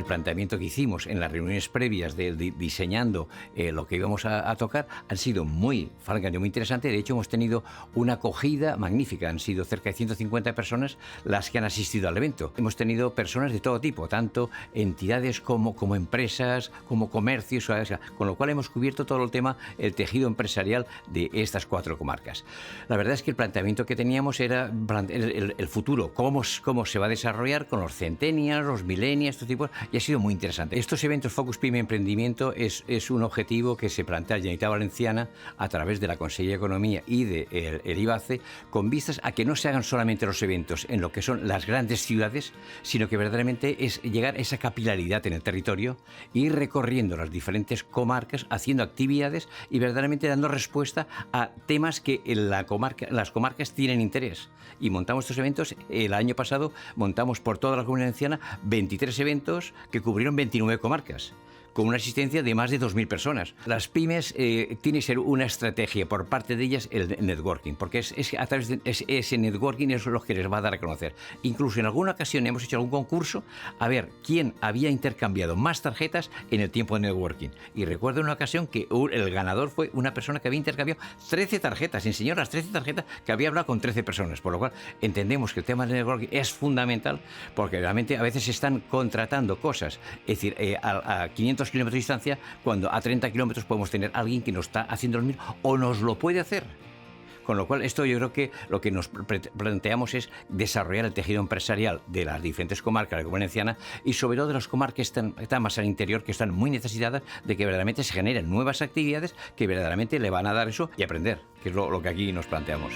el planteamiento que hicimos en las reuniones previas de diseñando lo que íbamos a tocar han sido muy, francamente, muy interesantes. De hecho, hemos tenido una acogida magnífica. Han sido cerca de 150 personas las que han asistido al evento. Hemos tenido personas de todo tipo, tanto entidades como empresas, como comercios, o sea, con lo cual hemos cubierto todo el tema, el tejido empresarial de estas 4 comarcas. La verdad es que el planteamiento que teníamos era el futuro, cómo se va a desarrollar con los centennials, los millennials, estos tipos, y ha sido muy interesante. Estos eventos Focus PYME Emprendimiento es un objetivo que se plantea la Generalitat Valenciana a través de la Conselleria de Economía y de el IBACE, con vistas a que no se hagan solamente los eventos en lo que son las grandes ciudades, sino que verdaderamente es llegar a esa capilaridad en el territorio, ir recorriendo las diferentes comarcas, haciendo actividades y verdaderamente dando respuesta a temas que las comarcas tienen interés. Y montamos estos eventos. El año pasado montamos por toda la Comunidad Valenciana 23 eventos que cubrieron 29 comarcas, con una asistencia de más de 2.000 personas. Las pymes tiene que ser una estrategia por parte de ellas el networking, porque es a través de ese networking es lo que les va a dar a conocer. Incluso en alguna ocasión hemos hecho algún concurso a ver quién había intercambiado más tarjetas en el tiempo de networking. Y recuerdo una ocasión que el ganador fue una persona que había intercambiado 13 tarjetas, enseñó las 13 tarjetas que había hablado con 13 personas, por lo cual entendemos que el tema del networking es fundamental, porque realmente a veces se están contratando cosas, es decir, a 500 kilómetros de distancia, cuando a 30 kilómetros podemos tener a alguien que nos está haciendo lo mismo o nos lo puede hacer. Con lo cual, esto yo creo que lo que nos planteamos es desarrollar el tejido empresarial de las diferentes comarcas de la Comunidad Valenciana y sobre todo de las comarcas que están más al interior, que están muy necesitadas de que verdaderamente se generen nuevas actividades que verdaderamente le van a dar eso y aprender, que es lo que aquí nos planteamos.